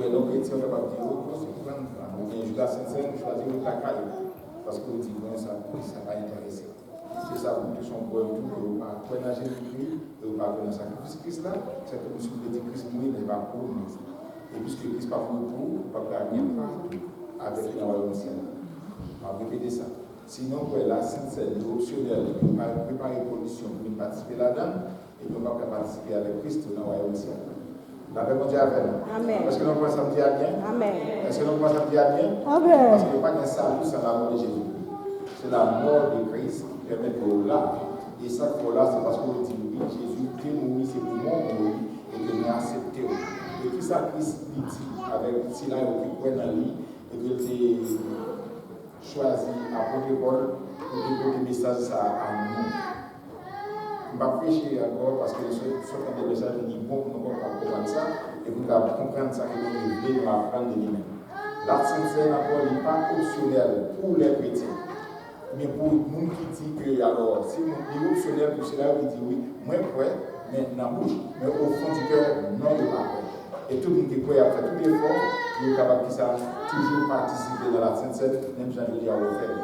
Et donc, chrétien, on va dire, c'est prendre. Mais je la sincère, je choisis le cacaille. Parce que vous dites, non, ça va intéresser. C'est ça, vous que son bois et tout, que vous ne pouvez pas nager le Christ, que vous ne pouvez pas le sacrifice Christ là, c'est comme si vous dites Christ mourir, mais pas pour nous. Et puisque Christ pas pour vous, vous ne pouvez pas gagner avec le royaume ciel. On va répéter ça. Sinon, la sincère, l'optionnel, on va préparer les conditions pour participer là-dedans, et on va participer avec Christ dans le royaume ciel. La paix, mon Dieu, avec nous. Amen. Est-ce que nous commençons à me dire bien? Amen. Est-ce que nous commençons à me dire bien? Amen. Parce qu'il n'y a pas de salut sans la mort de Jésus. C'est la mort de Christ qui permet que vous là. Et ça, pour là, c'est parce que vous dites oui, Jésus, qui est mort, c'est pour moi, et que nous acceptons. Et tout ça, Christ dit avec cela, qui croit dans lui, et que tu choisi apôtre Paul pour développer le message à nous. On va prêcher encore parce que certains des messages qui disent bon, nous ne pouvons pas comprendre ça, et vous devez comprendre ça que nous devons apprendre de lui-même. La sincère n'est pas optionnelle pour les chrétiens. Mais pour les gens qui disent que, alors, si il est optionnel pour cela, qui dit oui, moi, prêt, mais dans la bouche, mais au fond du cœur, non, de pas prêt. Et tout le monde qui est prêt à faire tout l'effort, il est capable de toujours participer dans la sincérité, même si je l'ai fait.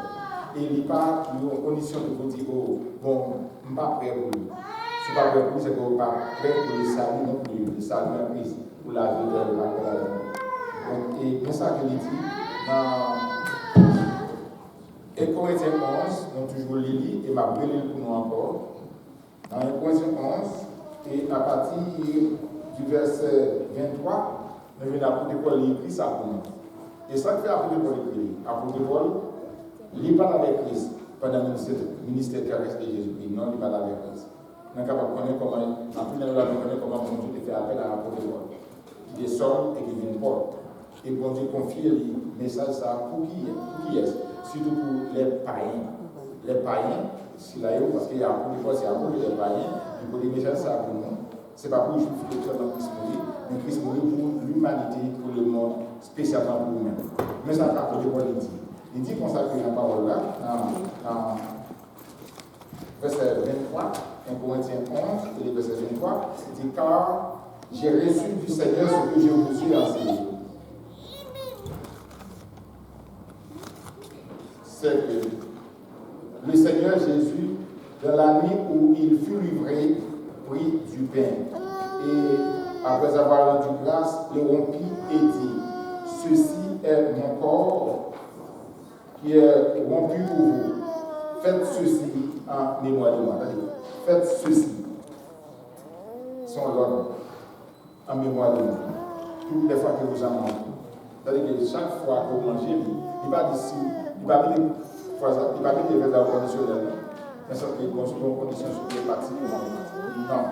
Et il n'est pas en condition de vous dire, oh, bon, je ne suis pas prêt pour lui. Si je ne suis pas prêt pour lui, c'est que je ne suis pas prêt pour le salut non plus, le salut en Christ, pour la vie de la vie. Et c'est ça que il dit dans. Et Corinthiens 11, nous toujours lu et m'a brûlé pour nous encore. Dans Corinthiens 11, et à partir du verset 23, nous venons d'apprendre Paul écrit ça pour nous. Et ça que fait apprendre Paul écrit. Apprendre Paul, il parle avec Christ pendant le ministère terrestre de Jésus-Christ. Non, il parle avec Christ. Nous sommes capables de connaître comment, en plus, nous connaissons comment bon Dieu fait appel à l'apôtre Paul. Qui est Saul et qui vient de Paul. Et bon Dieu confie le message ça pour qui est. Surtout pour les païens. Les païens, si là, parce qu'il y a un peu de fois, c'est un peu les païens, il faut des messages ça pour nous. Ce n'est pas pour les juifs qui sont dans Christ mourir, mais Christ mourir pour l'humanité, pour le monde, spécialement pour nous-mêmes. Mais ça, à côté de Paul, il dit. Il dit qu'on s'appuie la parole là, dans verset 23, 1 Corinthiens 11, et le verset 23, il dit car j'ai reçu du Seigneur ce que je vous ai enseigné. C'est que le Seigneur Jésus, dans la nuit où il fut livré, prit du pain. Et après avoir rendu grâce, le rompit et dit, ceci est mon corps qui est rompu pour vous. Faites ceci en mémoire de moi. Faites ceci. Son l'ordre en mémoire de moi. Toutes les fois que vous en mangez. C'est-à-dire que chaque fois que vous mangez, il va d'ici. Il va mettre des vêtements conditionnels, mais ça fait une condition sur les parties. Non.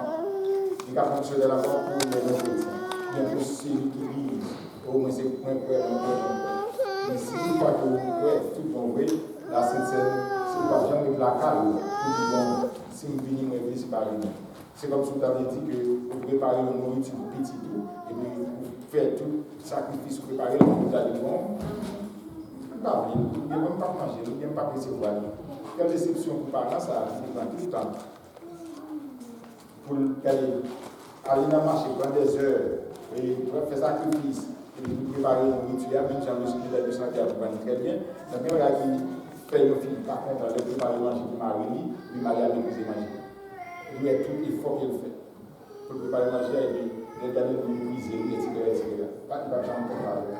Il va fonctionner encore pour les chrétiens. Mais pour celui qui vit, au moins c'est point. Mais si vous croyez que vous pouvez tout tomber, la sincère, c'est pas jamais de la caille. Vous dites, bon, si vous venez, vous c'est pas rien. C'est comme si vous avez dit que vous préparez une nourriture petit tout, et puis vous faites tout sacrifice, vous préparez le vous allez bon. Non, il ne peut même pas manger, il ne peut même pas recevoir. Quelle déception pour parler, ça arrive tout le temps. Pour aller dans le marché, prendre des heures, et faire sacrifice, et puis préparer une nourriture, même si on a de santé à vous très bien. Donc, il y a qui fait une fille, par contre, elle préparer manger pour Marie, lui, Marie a bien posé manger. Il y a tout l'effort qu'elle fait pour préparer manger, et puis, regarder le cuisiner, etc. Pas de jamais préparer.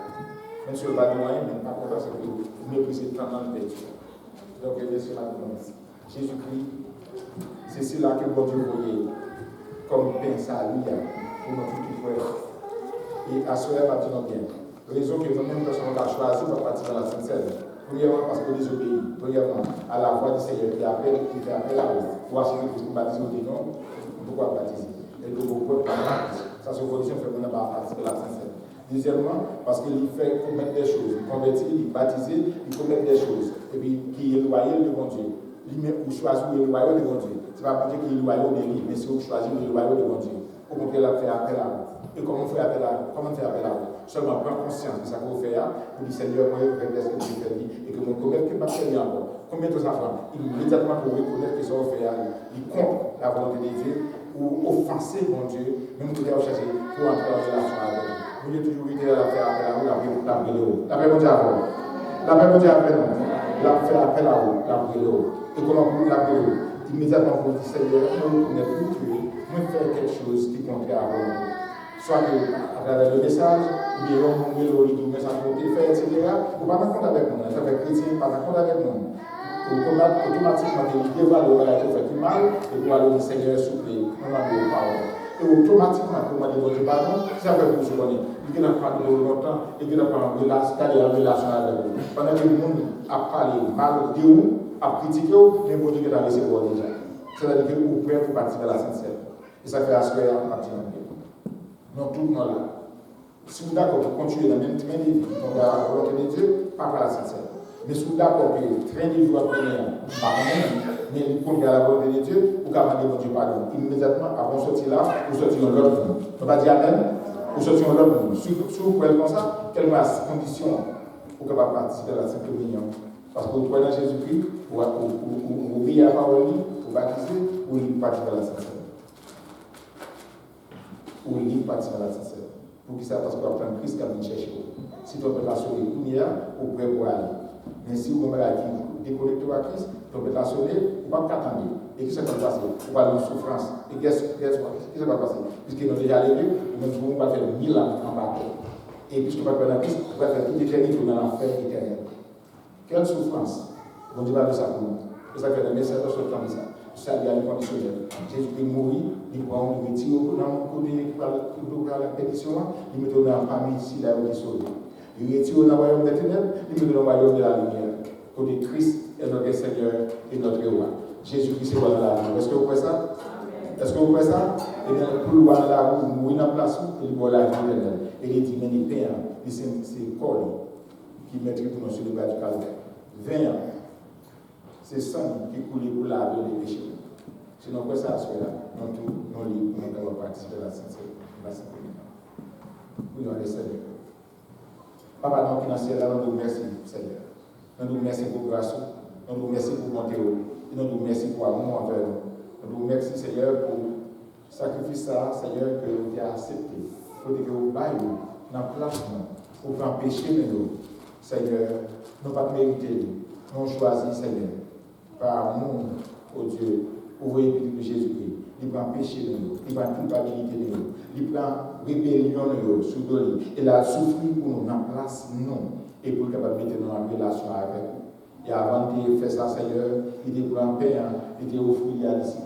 Même si on va de moyen, mais pas content, c'est que vous méprisez vraiment le Père. Donc, bien sûr, Jésus-Christ, c'est cela que bon Dieu voyait comme pain salut pour notre tout frère. Et à cela, va dire bien. Raison que nous-mêmes, personne n'a choisi pour partir dans la sincérité. Premièrement, parce qu'on désobéit. Premièrement, à la voix du Seigneur qui fait appel à vous. Pour assurer que vous baptisez au nom, pourquoi baptiser? Et que vous pouvez pas ça, c'est une condition fait qu'on n'a pas participer à la sincérité. Deuxièmement, parce qu'il fait commettre des choses. Il convertit, il baptise, il commet des choses. Et puis, qui est loyal devant Dieu. Lui-même, vous choisissez le loyal devant Dieu. Ce n'est pas pour dire qu'il est loyal de lui, mais c'est vous choisissez le loyal devant Dieu. Au contraire, il fait appel à vous. Et comment faire appel à vous? Seulement prendre conscience de ce que vous faites pour dire Seigneur, moi, je vais faire ce que tu fais et que mon commerce ne va pas faire encore. Combien de enfants, immédiatement pour reconnaître que ça vous fait, il compte la volonté de Dieu ou offenser mon Dieu, même que vous avez cherché pour entrer en relation avec lui. vous avez toujours été à faire appel à vous, la brûler haut. La paix mon Dieu avant. La paix mon Dieu après nous. La faire appel à vous, la brûler haut. Et comment vous la brûler haut? Immédiatement vous dites Seigneur, nous ne plus tuer, nous faire quelque chose qui compte à vous. Soit que à travers le message, ou bien on nous dit message pour te faire, etc. Vous ne pas compte avec nous, ça fait chrétien, pas compte avec nous. Automatiquement, il dévalue la fait du mal, et pour aller au Seigneur souffler, nous avons parole. Et automatiquement, pour moi, Dieu pardon, ça fait pour se connaître. Il n'a pas de longtemps, et il n'a pas de relation avec vous. Pendant que le monde a parlé mal de vous, a critiqué vous, mais bon Dieu qui a laissé vous déjà. C'est-à-dire que vous pouvez pour partir de la sincère. Et ça fait assurer à partir de nous. Tout le monde là. Si vous êtes d'accord pour continuer dans le même train de vie, donc à la volonté de Dieu, pas par la sincère. Mais si vous êtes d'accord que le train de vie va venir, pas mais il faut à la volonté de Dieu, vous pouvez demander Dieu pardon. Immédiatement, avant de sortir là, vous sortirez dans l'autre monde. On va dire Amen, vous sortirez dans l'autre monde. Si vous pouvez comme ça, quelles sont les conditions pour que vous participer à la Sainte Communion? Parce que vous croyez dans Jésus-Christ, vous obéissez à la parole, vous baptisez, ou vous participez à la Sainte Seine. Ou vous participez à la Sainte Seine. Pour qui ça? Parce que vous avez un Christ qui a venu chercher vous. Si vous pouvez la sauver, vous pouvez pour aller. Mais si vous avez déconnecté à Christ, vous pouvez la sauver, vous ne pouvez pas attendre. Et qu'est-ce qui va passer? Vous parlez de souffrance. Et qu'est-ce qui va passer? Puisqu'ils ont déjà levé, vous va faire 1000 ans en bateau. Et puisque vous ne pouvez pas Christ, vous pouvez faire toute l'éternité dans l'enfer éternel. Quelle souffrance? Bon Dieu va faire ça pour nous. C'est ça que le message de ce temps de ça. Ça y a le conditionnel. Jésus-Christ mourit, il prend le métier dans le côté qui la pétition, il met dans la famille ici, là où il est sauvé. Il retire dans le royaume des ténèbres, il met dans le royaume de la lumière. Côté Christ est notre Seigneur et notre roi. Jésus-Christ est dans la vie. Est-ce que vous croyez ça? Est-ce que vous croyez ça? Et bien, pour le voir dans la roue, mourir dans la place, il voit la vie éternelle. Et il dit, mais il père, c'est corps qui mettrait pour nous sur le bas du calvaire. 20 ans. C'est sang qui coule pour laver les péchés. Sinon, quoi ça, là, non tout, non libre, nous devons participer à la sincérité. Oui, on est Seigneur. Papa, dans le ciel, nous nous remercions, Seigneur. Nous nous remercions pour grâce, nous nous remercions pour monter haut, nous nous remercions pour amour envers nous. Nous nous remercions, Seigneur, pour le sacrifice, Seigneur, que vous avez accepté. Pour que vous baillez dans la place, pour faire pécher, nous, Seigneur, nous ne pas mériter, nous choisir, Seigneur. Par amour au Dieu, au voyez de Jésus-Christ. Il prend péché de nous, il prend culpabilité de nous, il prend rébellion de nous, sous nous. Il a souffert pour nous, en place, nous, et pour capable de mettre nous en relation avec nous. Et avant de faire ça, Seigneur, il était grand père, il était offert à disciple.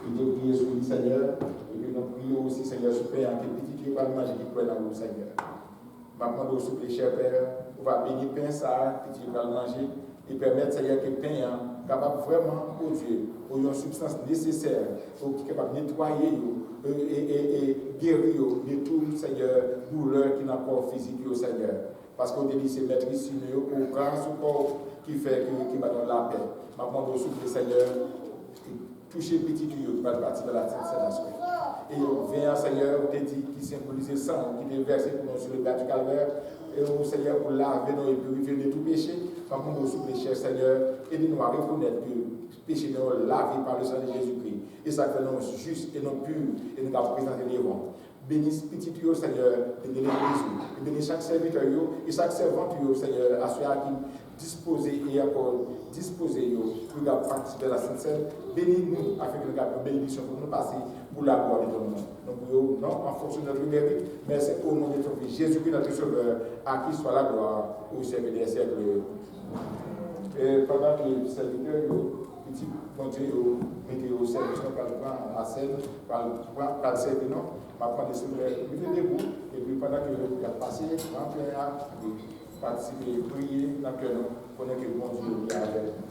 Il était prié sur le Seigneur, et puis nous prions aussi, Seigneur, sur Père, que petit Dieu va le manger qui croit dans vous, Seigneur. Maintenant, au souple, cher Père, on va bénir pain ça, petit Dieu va le manger, et permettre, Seigneur, que le pain capable vraiment, oh Dieu, ou une substance nécessaire, qui est capable de nettoyer et guérir de tout, Seigneur, douleur qui n'a pas physique, Seigneur. Parce qu'au début, c'est mettre ici, au grand support qui fait qui va donner la paix. Maintenant, au souffle, Seigneur, toucher petit tuyau qui va partir de la tête, et viens, Seigneur, on te dit, qui symbolise le sang, qui est versé pour nous sur le bas du calvaire, et au Seigneur, pour laver nous et purifier de tout péché. Maintenant, au souffle, cher Seigneur, aidez-nous à reconnaître que le péché nous lavé par le sang de Jésus-Christ. Et ça fait nous juste et non pur, et nous avons présenté devant. Bénis petit tuyau, Seigneur, de l'église, et bénis chaque serviteur et chaque servante, Seigneur, à ceux qui disposés et encore disposés pour participer à la Sainte Seine. Bénis-nous afin que nous ayons une bénédiction pour nous passer pour la gloire de ton nom. Donc, non en fonction de notre mérite, mais c'est au nom de ton Fils Jésus-Christ, notre Sauveur, à qui soit la gloire au siècle des siècles. Et pendant que les serviteurs, petit bon Dieu, mettez au service, par le plan à scène, par le service, non, ma prendre des souvenirs, debout, et puis pendant que vous avez passé, rentrer à participer, prier dans le cœur, pendant que bon Dieu est avec vous.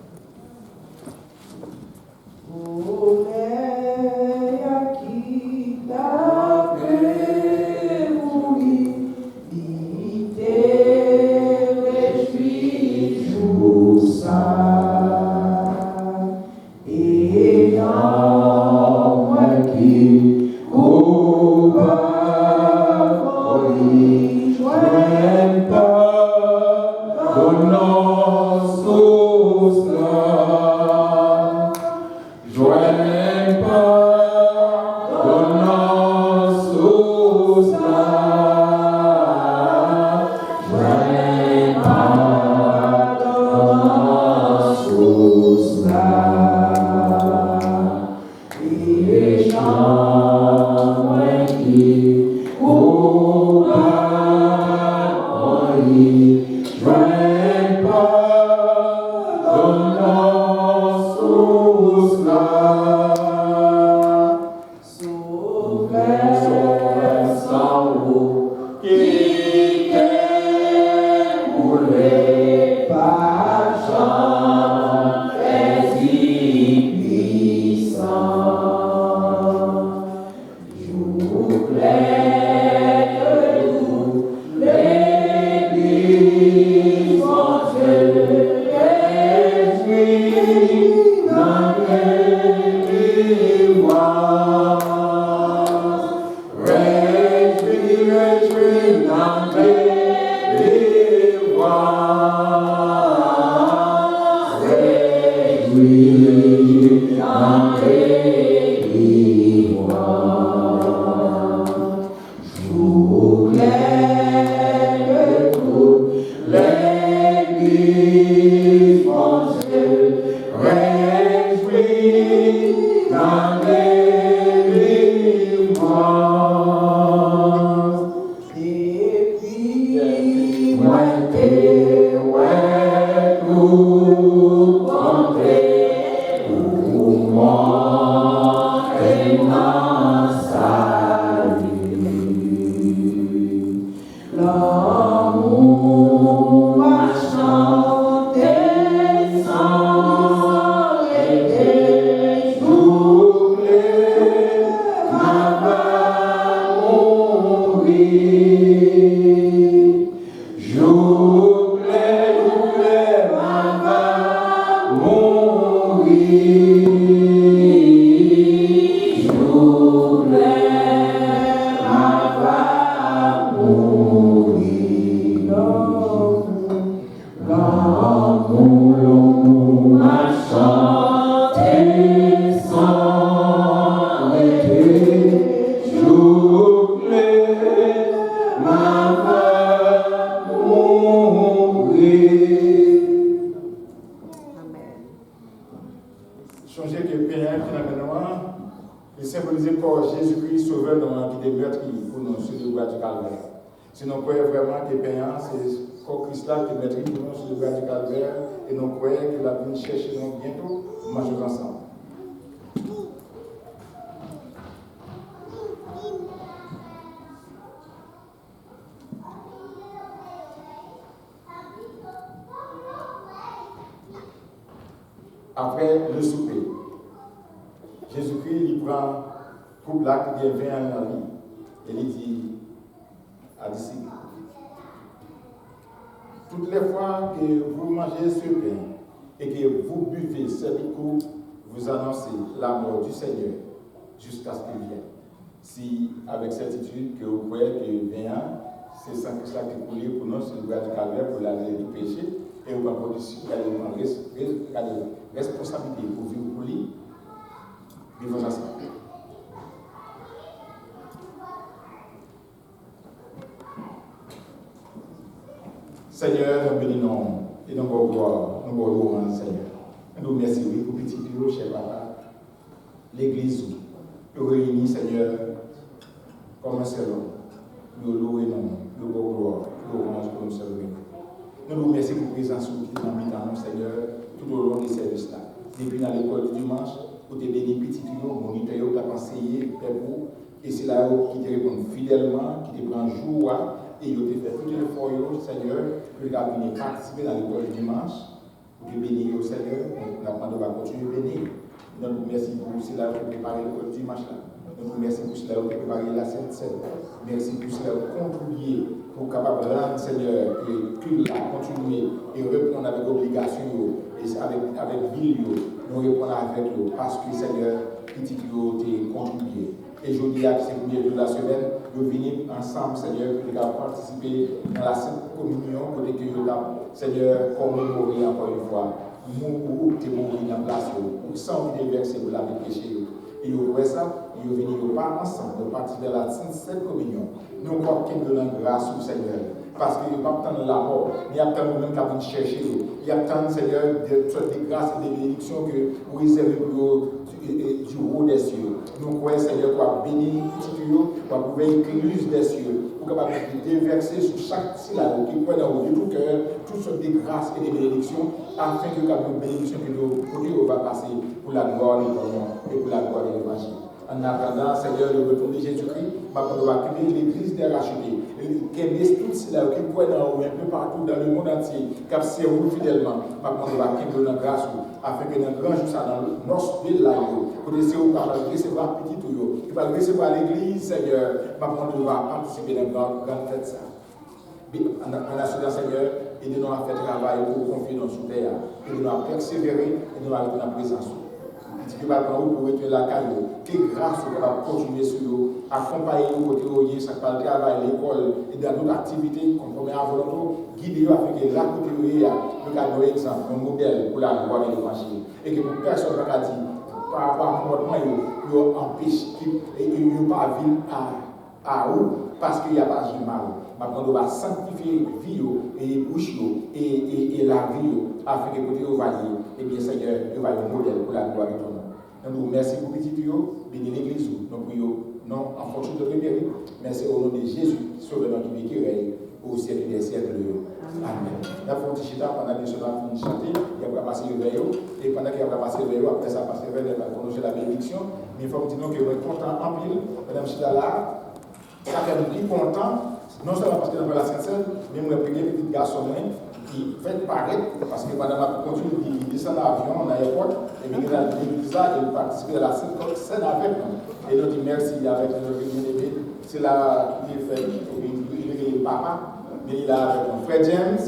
Après le souper, Jésus-Christ il prend coupe là qui vient à la vie et il dit à disciples, toutes les fois que vous mangez ce pain et que vous buvez cette coupe, vous annoncez la mort du Seigneur jusqu'à ce qu'il vienne. Si avec certitude que vous croyez que vient, c'est sans que cela qui est coulé pour nous sur le bras du calvaire pour laver du péché et vous prendre responsabilité pour vivre pour lui, vivre ensemble. Seigneur, nous bénissons et nous vous gloire, nous vous louons, Seigneur. Nous remercions pour petit Dieu, cher Papa, l'Église, nous réunis, Seigneur, comme un seul homme. Nous louons, nous vous gloire, nous louons pour nous servir. Nous nous remercions pour la présence qui nous invite à nous, Seigneur, tout au long des services là. Depuis dans l'école du dimanche, où tu es béni petit Dieu, moniteur, tu as conseillé, Père, et c'est là où tu te réponds fidèlement, qui te prend jour, et tu fait tout l'effort, Seigneur, que tu as venu participer dans l'école du dimanche, pour te bénir au Seigneur, on va continuer à bénir. Nous nous remercions pour cela pour préparer l'école du dimanche là. Nous nous remercions pour cela pour préparer la Sainte Seine. Merci pour cela pour contribuer, pour capable de rendre, Seigneur, que tu as continué et répondre avec obligation, et avec ville, nous répondons avec eux, parce que, Seigneur, petit Dieu, tu contribué. Et je dis à ces premiers jours de la semaine, nous venons ensemble, Seigneur, pour participer dans la Sainte Communion, pour que nous, Seigneur, commémorer encore une fois, nous, tu es mort dans la place, pour sans déverser pour laver péché. Et vous voyez ça, nous venons pas ensemble, nous participer à la Sainte Communion. Nous croyons que nous avons grâce au Seigneur. Parce qu'il n'y a pas tant de la mort, il y a tant de même qui viennent chercher. Il y a tant, Seigneur, de grâces et de bénédictions que vous réservez pour du haut des cieux. Nous croyons, Seigneur, pour bénir petit Dieu, pour pouvoir écluse des cieux, pour capable de déverser sur chaque syllabe qui croit dans tout cœur, toutes sortes de grâces et de bénédictions, afin que la bénédiction que nous va passer pour la gloire de ton nom et pour la gloire de l'évangile. En attendant, Seigneur, le retour de Jésus-Christ, on va quitter l'église des rachetés. Qu'elle laisse tout cela, qui croit dans un peu partout dans le monde entier, qui a servi fidèlement, on va quitter notre grâce, afin que notre grand jour, ça dans notre ville là, pour essayer de recevoir petit tout, qui va recevoir l'église, Seigneur, on va participer dans une grande fête. Ça. En assurant, Seigneur, aidez-nous à faire travail pour confier dans sous terre, aidez-nous à persévérer, aidez-nous à être dans la présence. dit que va prendre pour retourner la caille. Que grâce on va continuer sur nous, accompagner nous côté où ça parle travail, l'école et dans d'autres activités comme première volonté, guider nous afin que là côté où il y a le cadre exemple, un modèle pour la gloire de l'évangile. Et que pour personne ne va dire par rapport à mon moyen, il empêche et il n'y a pas ville à où parce qu'il n'y a pas de mal. Maintenant, on va sanctifier la vie et bouche et la vie afin que côté où va dire, eh bien Seigneur, il va être un modèle pour la gloire de ton nom. Nous merci pour petit Dieu, bénis l'église, nous prions non en fonction de prière, mais c'est au nom de Jésus, sauve notre vie qui règne au siècle des siècles. Amen. La Fontichita, pendant que cela finit de chanter, il va passer le veillot, et pendant qu'il va passer le veillot, après ça passer le veillot, il va prononcer la bénédiction. Mais il faut que nous sommes contents en pile, Madame Chita là, ça fait nous plus contents, non seulement parce que nous avons la Sainte-Seine, mais nous avons pris des petits garçons qui fait paraître, parce que madame a continué de descendre l'avion en aéroport, et bien dans l'église là, et participer à la scène avec nous. Et nous dit merci avec notre bien-aimé. C'est là qu'il fait, il est papa, mais il est avec nous. Frère James,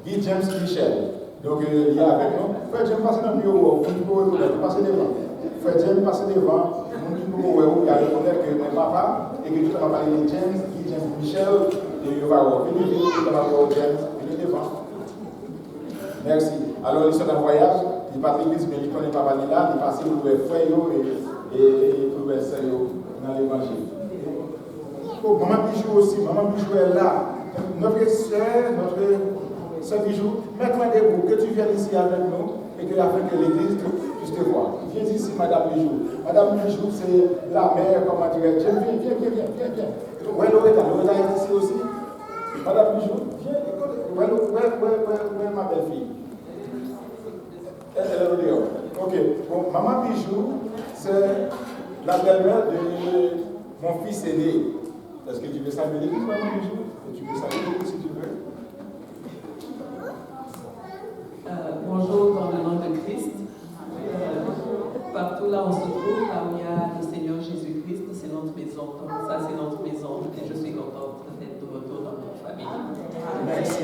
Guy James Michel. Donc il est avec nous. Frère James passe dans le bureau, vous passez devant. Frère James passe devant, vous il y a le modèle que mon papa, et que tout le monde va parler de James, Guy James Michel, et il va venir, il va voir James, il est devant. Merci. Alors, ils sont en voyage, ils partent à l'église, mais ils ne connaissent pas là, ils passent pour les frères et pour les sœurs dans l'évangile. Oh, maman Bijou aussi, maman Bijou est là. Notre sœur Bijou, mets-toi debout, que tu viennes ici avec nous et que afin que l'église puisse te voir. Viens ici, madame Bijou. Madame Bijou, c'est la mère, comment dirais-je. Viens. Ouais, Loretta est ici aussi. Madame Bijou, viens, ouais, ma belle-fille. Elle est au dehors. Ok. Bon, maman Bijou, c'est la belle-mère de mon fils aîné. Est-ce que tu veux saluer l'église, maman Bijou? Tu veux saluer l'église si tu veux? Bonjour dans le nom de Christ. Partout là où on se trouve, là où il y a le Seigneur Jésus-Christ, c'est notre maison. Donc ça, c'est notre maison. Et je suis contente d'être de retour dans notre famille. Merci.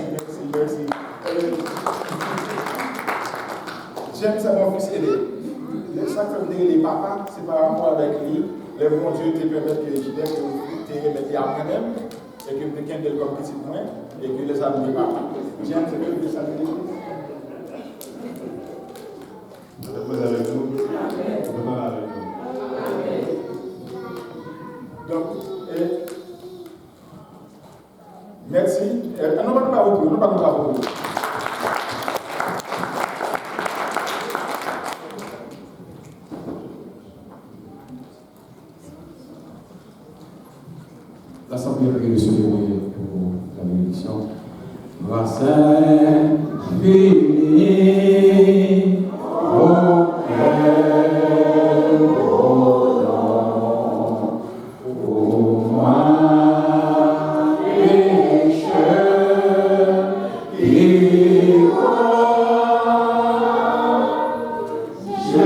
J'aime ça, mon fils aîné. Ça fait venir les papas, c'est par rapport avec lui. Le bon Dieu te permet que je te remette à moi-même, et que je te comme petit point, et que les amis de papa. J'aime ce que vous savez. Vous avec nous. Vous avec nous. Donc, merci. Non, pas beaucoup. L'Assemblée va se lever pour la bénédiction. Gloire sainte, bénie, au Père, au nom, au moi, pécheur, qui croit, je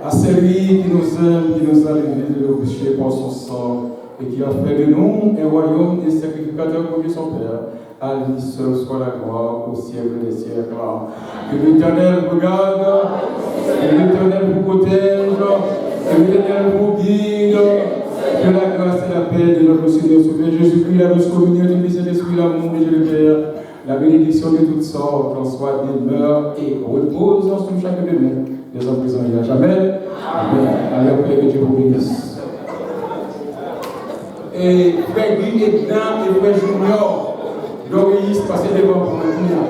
à celui qui nous aime, qui nous a élevés de nos péchés par son sang et qui a fait de nous un royaume des sacrificateurs pour Dieu son Père. À lui seul soit la gloire au siècle des siècles. Que l'Éternel regarde, que l'Éternel vous protège, que l'Éternel vous guide, que la grâce et la paix de notre Seigneur Sauveur Jésus-Christ, la douce communion du Saint-Esprit, l'amour de Dieu le Père, la bénédiction de toutes sortes, en soit demeure et repose en sur chacun de nous, des hommes présents et à jamais. Amen. Allez, on prie que Dieu vous bénisse. Et Frère Guy et Frère Junior, d'Orient, passez devant pour maintenant.